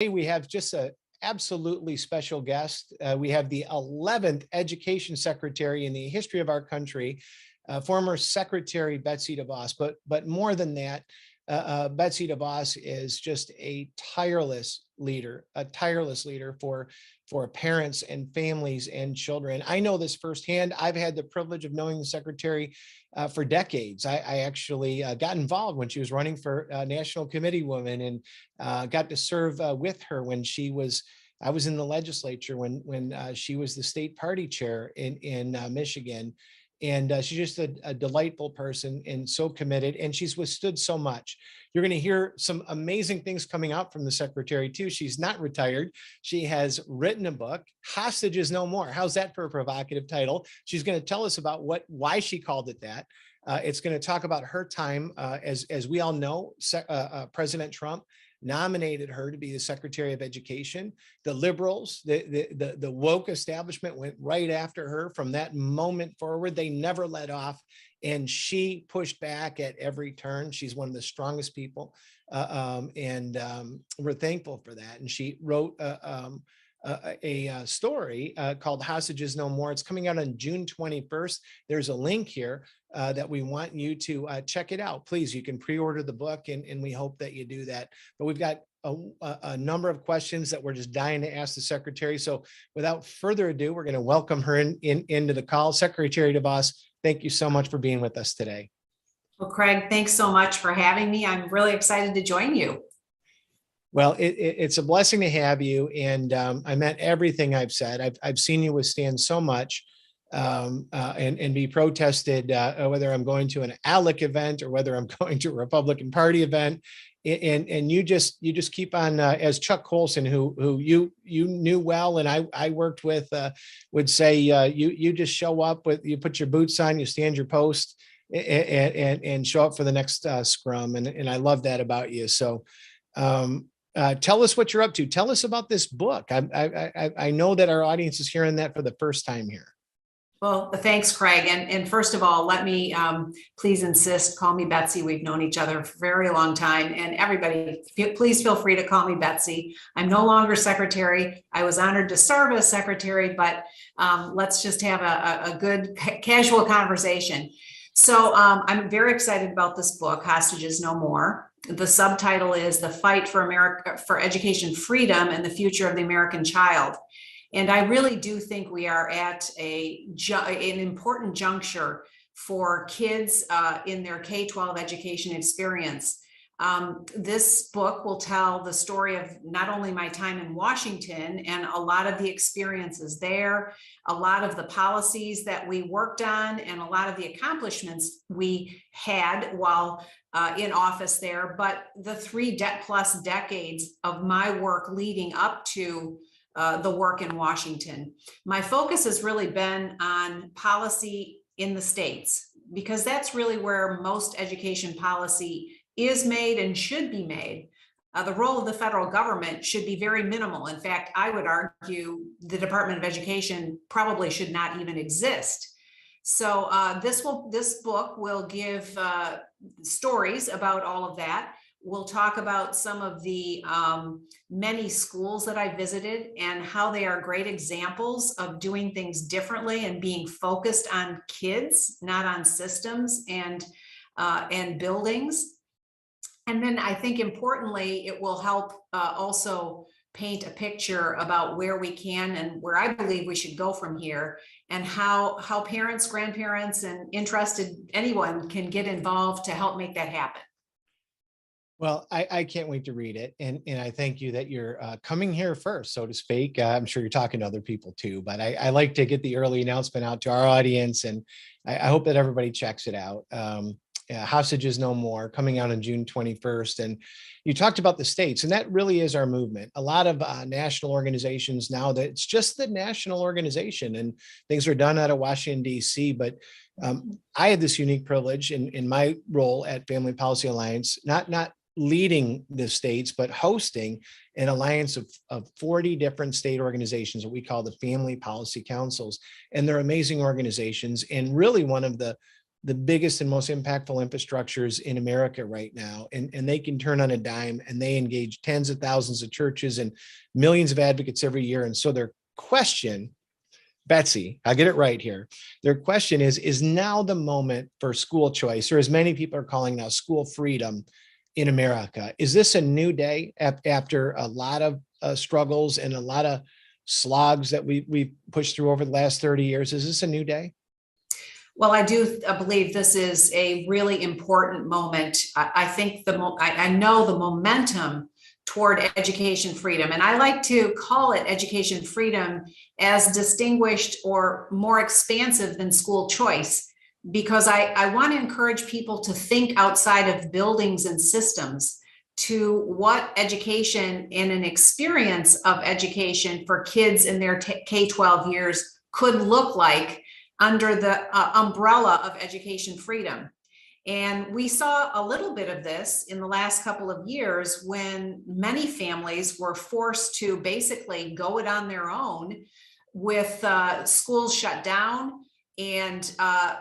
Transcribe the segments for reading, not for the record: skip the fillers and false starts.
We have just a absolutely special guest. We have the 11th education secretary in the history of our country, former Secretary Betsy DeVos. But more than that, Betsy DeVos is just a tireless leader for parents and families and children. I know this firsthand. I've had the privilege of knowing the secretary for decades. I actually got involved when she was running for national committee woman, and got to serve with her when I was in the legislature when she was the state party chair in Michigan. And she's just a delightful person and so committed, and she's withstood so much. You're going to hear some amazing things coming out from the secretary too. She's not retired. She has written a book, Hostages No More. How's that for a provocative title? She's going to tell us about why she called it that. It's going to talk about her time. As we all know, President Trump nominated her to be the Secretary of Education. The liberals, the woke establishment went right after her from that moment forward. They never let off, and she pushed back at every turn. She's one of the strongest people, and we're thankful for that. And she wrote a story called Hostages No More. It's coming out on June 21st. There's a link here that we want you to check it out. Please, you can pre-order the book, and we hope that you do that. But we've got a number of questions that we're just dying to ask the secretary. So without further ado, we're going to welcome her into the call. Secretary DeVos, thank you so much for being with us today. Well, Craig, thanks so much for having me. I'm really excited to join you. Well, it's a blessing to have you, and I meant everything I've said. I've seen you withstand so much and be protested, whether I'm going to an ALEC event or whether I'm going to a Republican Party event, and you just keep on, as Chuck Colson, who you knew well, and I worked with, would say, you just show up you put your boots on, you stand your post, and show up for the next scrum, and I love that about you. So. Tell us what you're up to. Tell us about this book. I know that our audience is hearing that for the first time here. Well, thanks, Craig. And first of all, let me please insist, call me Betsy. We've known each other for a very long time. And everybody, please feel free to call me Betsy. I'm no longer secretary. I was honored to serve as secretary, but let's just have a good casual conversation. So I'm very excited about this book, Hostages No More. The subtitle is The Fight for America, for Education Freedom and the Future of the American Child. And I really do think we are at an important juncture for kids in their K-12 education experience. This book will tell the story of not only my time in Washington and a lot of the experiences there, a lot of the policies that we worked on, and a lot of the accomplishments we had while in office there, but the plus decades of my work leading up to the work in Washington. My focus has really been on policy in the states, because that's really where most education policy is made and should be made. The role of the federal government should be very minimal. In fact, I would argue the Department of Education probably should not even exist. So this book will give stories about all of that. We'll talk about some of the many schools that I visited and how they are great examples of doing things differently and being focused on kids, not on systems and buildings. And then I think importantly, it will help also paint a picture about where we can and where I believe we should go from here, and how parents, grandparents, and interested anyone can get involved to help make that happen. Well, I can't wait to read it. And I thank you that you're coming here first, so to speak. I'm sure you're talking to other people too, but I like to get the early announcement out to our audience, and I hope that everybody checks it out. Hostages No More, coming out on June 21st. And you talked about the states, and that really is our movement. A lot of national organizations now, that it's just the national organization, and things are done out of Washington, D.C. But I had this unique privilege in my role at Family Policy Alliance, not leading the states, but hosting an alliance of 40 different state organizations that we call the Family Policy Councils. And they're amazing organizations. And really one of the the biggest and most impactful infrastructures in America right now. And they can turn on a dime, and they engage tens of thousands of churches and millions of advocates every year. And so their question, Betsy, I'll get it right here. Their question is now the moment for school choice, or as many people are calling now, school freedom in America? Is this a new day after a lot of struggles and a lot of slogs that we've pushed through over the last 30 years? Is this a new day? Well, I do believe this is a really important moment. I think I know the momentum toward education freedom, and I like to call it education freedom as distinguished or more expansive than school choice, because I want to encourage people to think outside of buildings and systems to what education and an experience of education for kids in their K-12 years could look like under the umbrella of education freedom. And we saw a little bit of this in the last couple of years when many families were forced to basically go it on their own with schools shut down and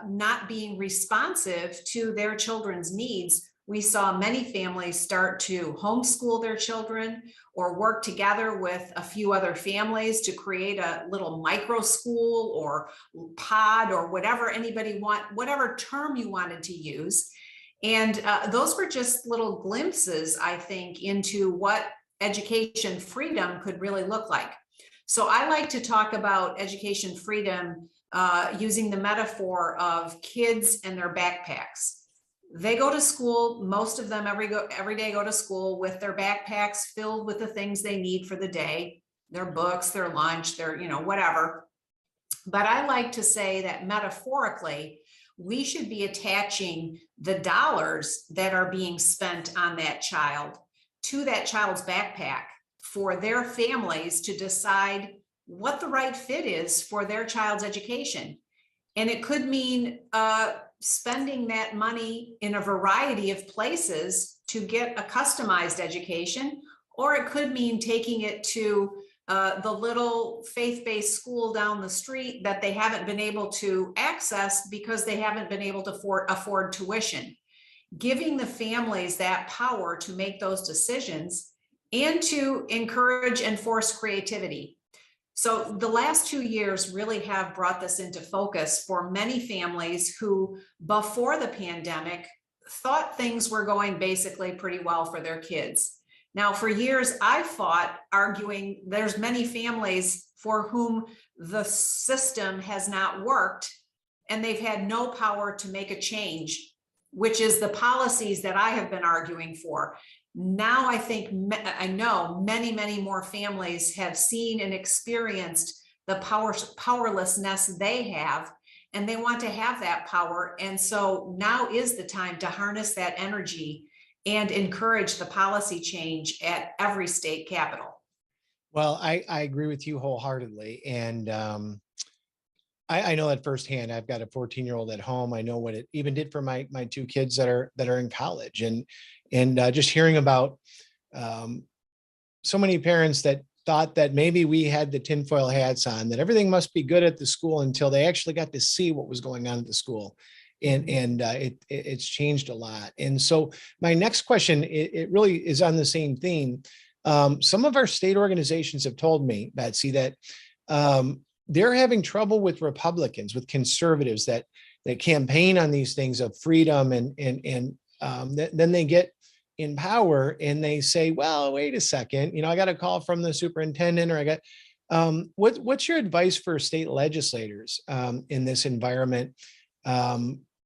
not being responsive to their children's needs. We saw many families start to homeschool their children or work together with a few other families to create a little micro school or pod or whatever whatever term you wanted to use. And those were just little glimpses, I think, into what education freedom could really look like. So I like to talk about education freedom using the metaphor of kids and their backpacks. They go to school, most of them every day go to school with their backpacks filled with the things they need for the day, their books, their lunch, their, whatever. But I like to say that metaphorically, we should be attaching the dollars that are being spent on that child to that child's backpack for their families to decide what the right fit is for their child's education. And it could mean spending that money in a variety of places to get a customized education, or it could mean taking it to the little faith-based school down the street that they haven't been able to access because they haven't been able to afford tuition. Giving the families that power to make those decisions and to encourage and force creativity. So the last 2 years really have brought this into focus for many families who, before the pandemic, thought things were going basically pretty well for their kids. Now, for years, I fought arguing there's many families for whom the system has not worked and they've had no power to make a change, which is the policies that I have been arguing for. Now, I know many more families have seen and experienced the powerlessness they have, and they want to have that power. And so now is the time to harness that energy and encourage the policy change at every state capital. Well, I agree with you wholeheartedly. And I know that firsthand. I've got a 14-year-old at home. I know what it even did for my two kids that are in college, and just hearing about so many parents that thought that maybe we had the tinfoil hats on, that everything must be good at the school until they actually got to see what was going on at the school. And it's changed a lot. And so my next question, it really is on the same theme. Some of our state organizations have told me, Betsy, that they're having trouble with Republicans, with conservatives that campaign on these things of freedom, and then they get in power and they say, well, wait a second, I got a call from the superintendent, or I got, what's your advice for state legislators in this environment,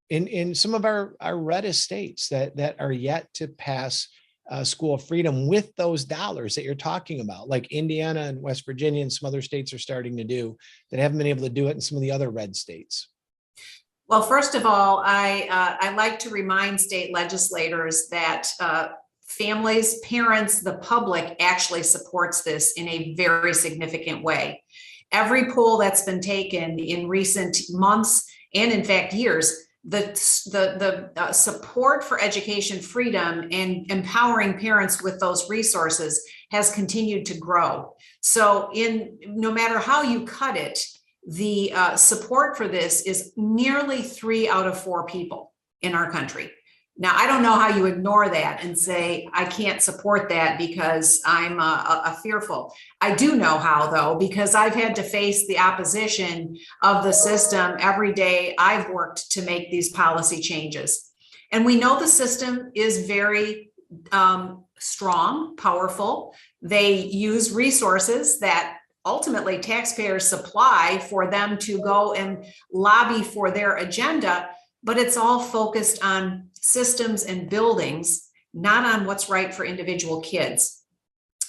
in some of our reddest states that are yet to pass school freedom with those dollars that you're talking about, like Indiana and West Virginia and some other states are starting to do, that haven't been able to do it in some of the other red states? Well, first of all, I like to remind state legislators that families, parents, the public actually supports this in a very significant way. Every poll that's been taken in recent months, and in fact years, the support for education freedom and empowering parents with those resources has continued to grow. So no matter how you cut it, the support for this is nearly 3 out of 4 people in our country. Now, I don't know how you ignore that and say, I can't support that because I'm a fearful. I do know how, though, because I've had to face the opposition of the system every day I've worked to make these policy changes. And we know the system is very strong, powerful. They use resources that ultimately taxpayers supply for them to go and lobby for their agenda, but it's all focused on systems and buildings, not on what's right for individual kids.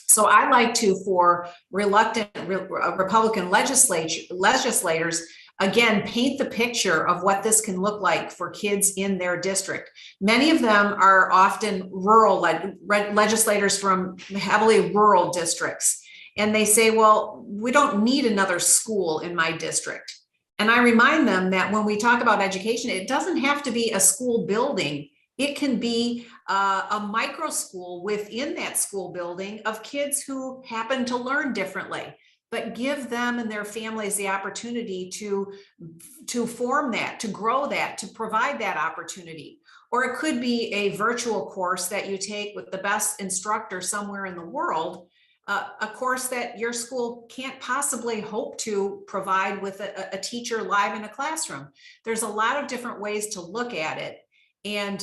So I like to, for reluctant Republican legislators, again, paint the picture of what this can look like for kids in their district. Many of them are often rural legislators from heavily rural districts. And they say, well, we don't need another school in my district. And I remind them that when we talk about education, it doesn't have to be a school building. It can be a micro school within that school building of kids who happen to learn differently, but give them and their families the opportunity to form that, to grow that, to provide that opportunity. Or it could be a virtual course that you take with the best instructor somewhere in the world, a course that your school can't possibly hope to provide with a teacher live in a classroom. There's a lot of different ways to look at it. And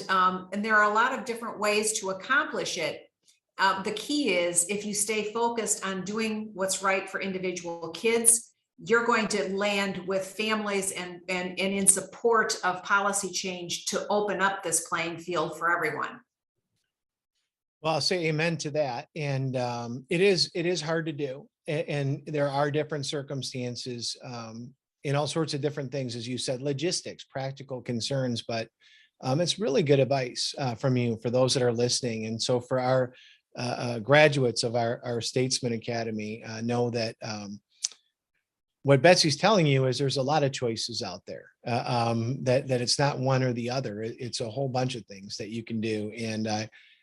there are a lot of different ways to accomplish it. The key is, if you stay focused on doing what's right for individual kids, you're going to land with families and in support of policy change to open up this playing field for everyone. Well, I'll say amen to that. And it is hard to do. And there are different circumstances in all sorts of different things, as you said, logistics, practical concerns, but it's really good advice from you for those that are listening. And so for our graduates of our Statesman Academy, know that what Betsy's telling you is there's a lot of choices out there, that it's not one or the other. It's a whole bunch of things that you can do. And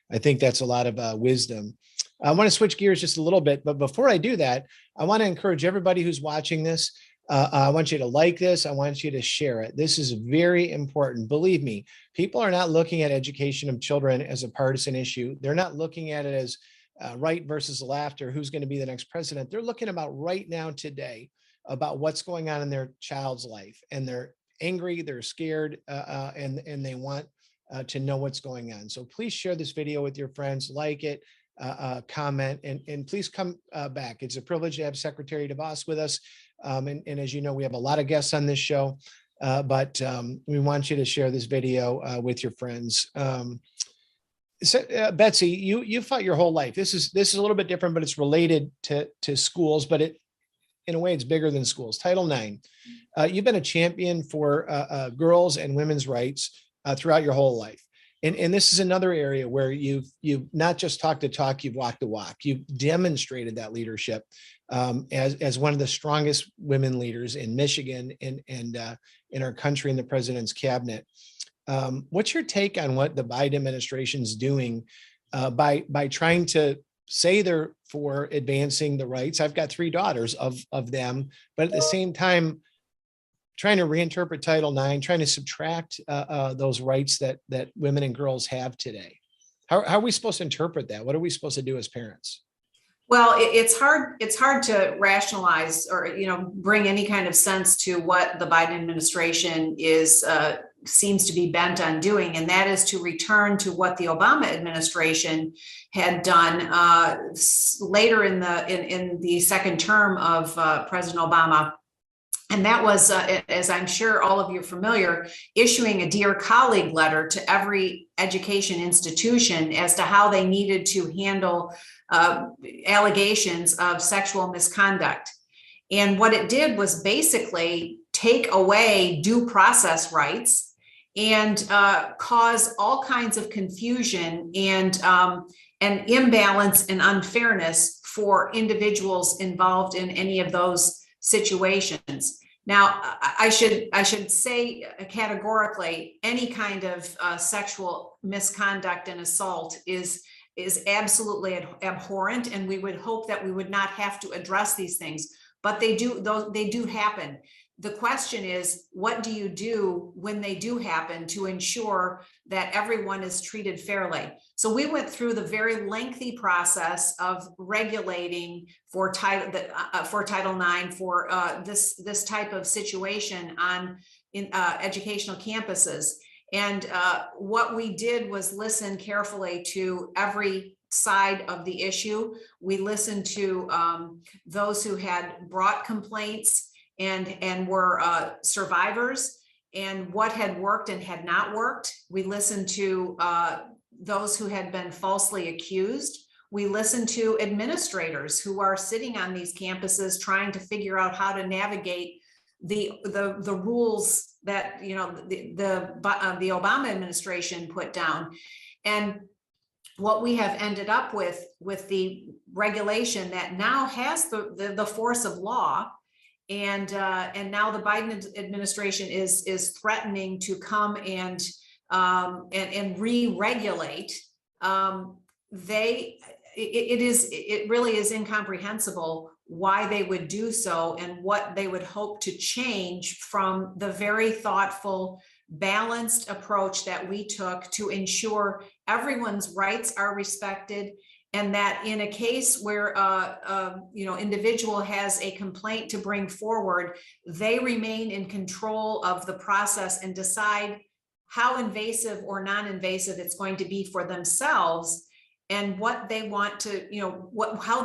I think that's a lot of wisdom. I want to switch gears just a little bit, but before I do that, I want to encourage everybody who's watching this. I want you to like this. I want you to share it. This is very important. Believe me, people are not looking at education of children as a partisan issue. They're not looking at it as right versus left or who's going to be the next president. They're looking about right now, today, about what's going on in their child's life. And they're angry, they're scared, and they want to know what's going on. So please share this video with your friends, like it, comment, and please come back. It's a privilege to have Secretary DeVos with us. And as you know, we have a lot of guests on this show, but we want you to share this video with your friends. So, Betsy, you fought your whole life. This is a little bit different, but it's related to schools, but in a way, it's bigger than schools. Title IX. You've been a champion for girls and women's rights throughout your whole life. And this is another area where you've not just talked the talk, you've walked the walk. You've demonstrated that leadership as one of the strongest women leaders in Michigan and in our country, in the president's cabinet. What's your take on what the Biden administration's doing by trying to say they're for advancing the rights? I've got 3 daughters of them, but at the same time, trying to reinterpret Title IX, trying to subtract those rights that women and girls have today. How are we supposed to interpret that? What are we supposed to do as parents? Well, it's hard to rationalize or, bring any kind of sense to what the Biden administration seems to be bent on doing, and that is to return to what the Obama administration had done later in the second term of President Obama. And that was, as I'm sure all of you are familiar, issuing a Dear Colleague letter to every education institution as to how they needed to handle allegations of sexual misconduct. And what it did was basically take away due process rights and cause all kinds of confusion and imbalance and unfairness for individuals involved in any of those situations. Now, I should say categorically, any kind of sexual misconduct and assault is absolutely abhorrent, and we would hope that we would not have to address these things. but they do happen. The question is, what do you do when they do happen to ensure that everyone is treated fairly? So we went through the very lengthy process of regulating for Title IX for this type of situation in educational campuses. And what we did was listen carefully to every side of the issue. We listened to those who had brought complaints and were survivors, and what had worked and had not worked. We listened to those who had been falsely accused. We listened to administrators who are sitting on these campuses trying to figure out how to navigate the rules that the Obama administration put down. And what we have ended up with the regulation that now has the force of law. And now the Biden administration is threatening to come and re-regulate. It really is incomprehensible why they would do so and what they would hope to change from the very thoughtful, balanced approach that we took to ensure everyone's rights are respected. And that in a case where individual has a complaint to bring forward, they remain in control of the process and decide how invasive or non-invasive it's going to be for themselves, and what they want to, how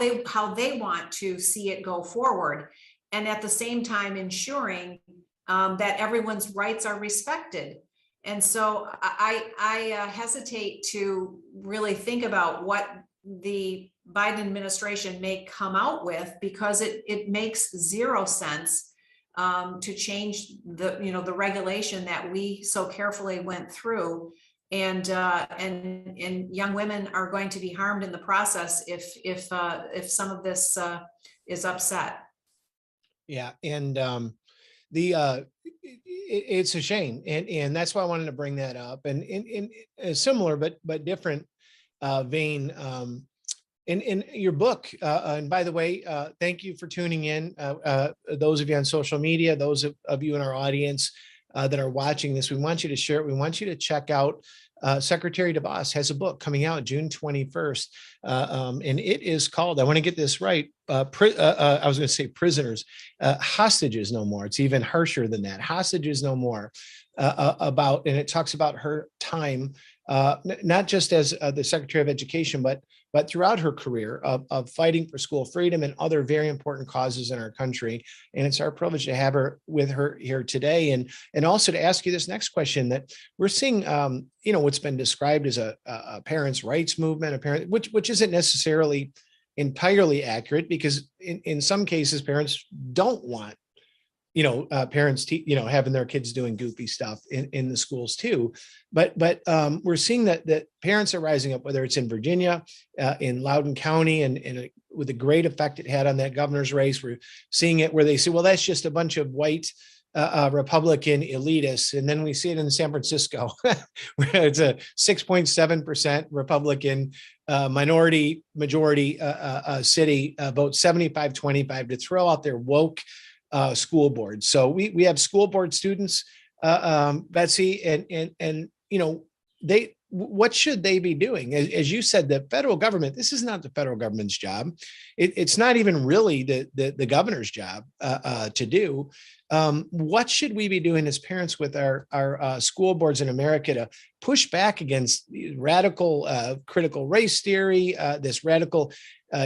they want to see it go forward, and at the same time ensuring that everyone's rights are respected. And so I hesitate to really think about what the Biden administration may come out with, because it makes zero sense to change the regulation that we so carefully went through, and young women are going to be harmed in the process if some of this is upset. Yeah, and it's a shame, and that's why I wanted to bring that up. And in a similar but different vein, in your book, and by the way, thank you for tuning in, those of you on social media, those of you in our audience that are watching this. We want you to share it. We want you to check out Secretary DeVos has a book coming out June 21st, and it is called, I want to get this right, I was going to say prisoners, hostages no more. It's even harsher than that, hostages no more, and it talks about her time, not just as the Secretary of Education, but throughout her career of fighting for school freedom and other very important causes in our country. And it's our privilege to have her here today. And also to ask you this next question, that we're seeing, what's been described as a parents' rights movement, which isn't necessarily entirely accurate, because in some cases, parents don't want parents, having their kids doing goofy stuff in the schools too. But we're seeing that parents are rising up, whether it's in Virginia, in Loudoun County, and with the great effect it had on that governor's race. We're seeing it where they say, well, that's just a bunch of white Republican elitists. And then we see it in San Francisco, where it's a 6.7% Republican minority majority city, vote 75-25 to throw out their woke school board. So we have school board students, Betsy, and what should they be doing? As you said, the federal government, this is not the federal government's job. It's not even really the governor's job to do. What should we be doing as parents with our school boards in America to push back against radical critical race theory, this radical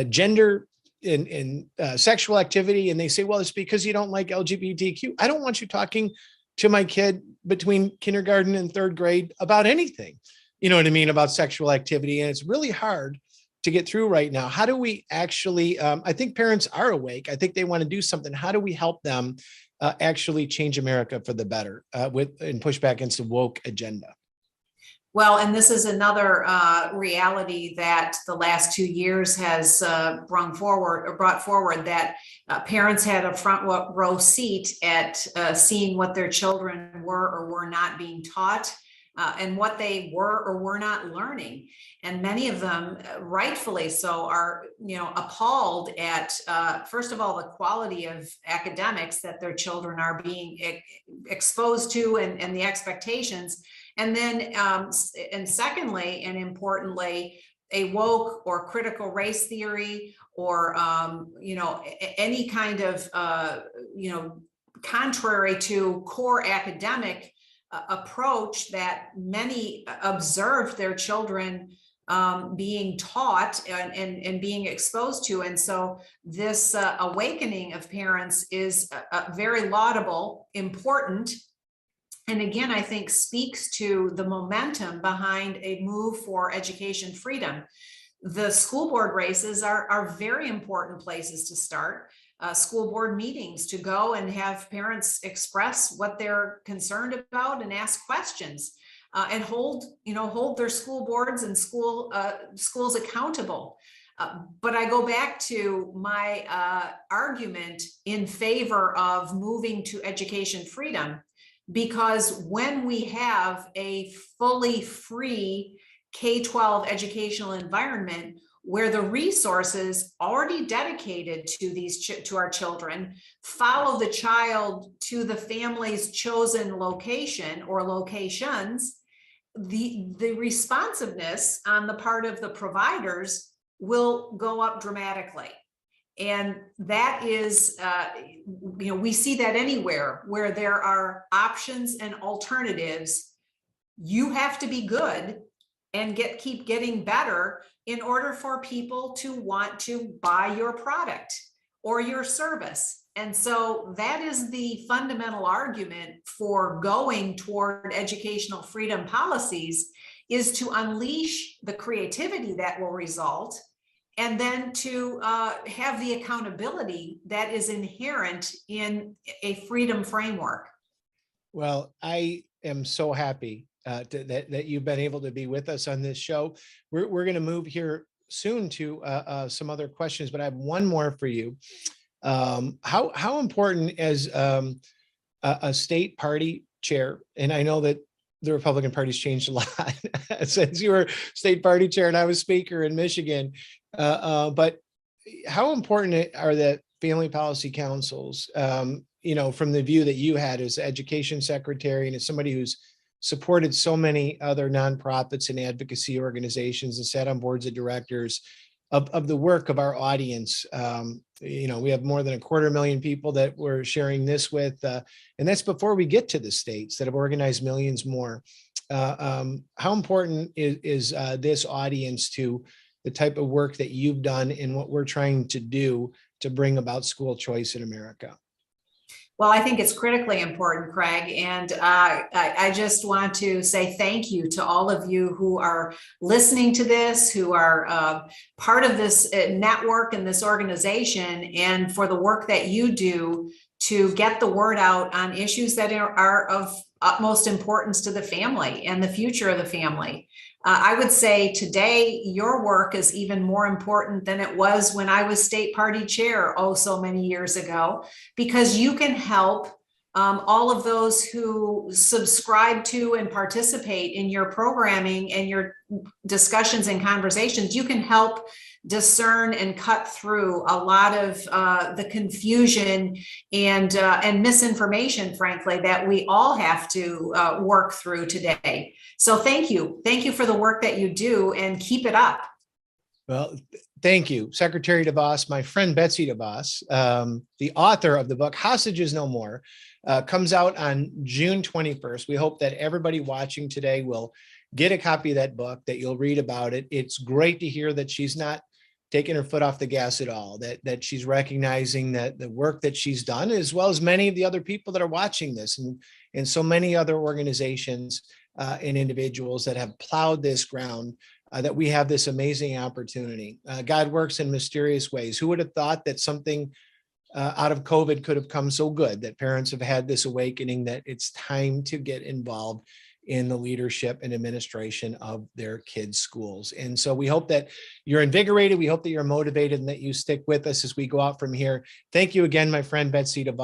gender in sexual activity? And they say, well, it's because you don't like LGBTQ. I don't want you talking to my kid between kindergarten and third grade about anything, you know what I mean, about sexual activity. And it's really hard to get through right now. How do we actually, I think parents are awake. I think they want to do something. How do we help them actually change America for the better and push back against the woke agenda? Well, and this is another reality that the last 2 years has brought forward, that parents had a front row seat at seeing what their children were or were not being taught, and what they were or were not learning. And many of them, rightfully so, are, appalled at, first of all, the quality of academics that their children are being exposed to, and the expectations. And then, and secondly, and importantly, a woke or critical race theory, or, any kind of, contrary to core academic approach that many observed their children being taught and being exposed to. And so this awakening of parents is very laudable, important, and again, I think speaks to the momentum behind a move for education freedom. The school board races are very important places to start. School board meetings, to go and have parents express what they're concerned about and ask questions, and hold their school boards and schools accountable. But I go back to my argument in favor of moving to education freedom, because when we have a fully free K-12 educational environment, where the resources already dedicated to our children follow the child to the family's chosen location or locations, the responsiveness on the part of the providers will go up dramatically. And that is, we see that anywhere where there are options and alternatives. You have to be good and keep getting better in order for people to want to buy your product or your service. And so that is the fundamental argument for going toward educational freedom policies, is to unleash the creativity that will result, and then to have the accountability that is inherent in a freedom framework. Well, I am so happy that you've been able to be with us on this show. We're going to move here soon to some other questions, but I have one more for you. How important as a state party chair, and I know that the Republican Party's changed a lot since you were state party chair and I was speaker in Michigan, but how important are the family policy councils, from the view that you had as education secretary and as somebody who's supported so many other nonprofits and advocacy organizations and sat on boards of directors of the work of our audience. We have more than 250,000 people that we're sharing this with, and that's before we get to the states that have organized millions more. How important is this audience to the type of work that you've done and what we're trying to do to bring about school choice in America? Well, I think it's critically important, Craig. And I just want to say thank you to all of you who are listening to this, who are part of this network and this organization, and for the work that you do to get the word out on issues that are of utmost importance to the family and the future of the family. I would say today, your work is even more important than it was when I was state party chair, so many years ago, because you can help all of those who subscribe to and participate in your programming and your discussions and conversations. You can help discern and cut through a lot of the confusion and misinformation, frankly, that we all have to work through today. So thank you. Thank you for the work that you do, and keep it up. Well, thank you, Secretary DeVos. My friend Betsy DeVos, the author of the book Hostages No More, comes out on June 21st. We hope that everybody watching today will get a copy of that book, that you'll read about it. It's great to hear that she's not taking her foot off the gas at all, that she's recognizing that the work that she's done, as well as many of the other people that are watching this, and so many other organizations and individuals that have plowed this ground, that we have this amazing opportunity. God works in mysterious ways. Who would have thought that something out of COVID could have come so good, that parents have had this awakening that it's time to get involved in the leadership and administration of their kids' schools. And so we hope that you're invigorated. We hope that you're motivated and that you stick with us as we go out from here. Thank you again, my friend Betsy DeVos.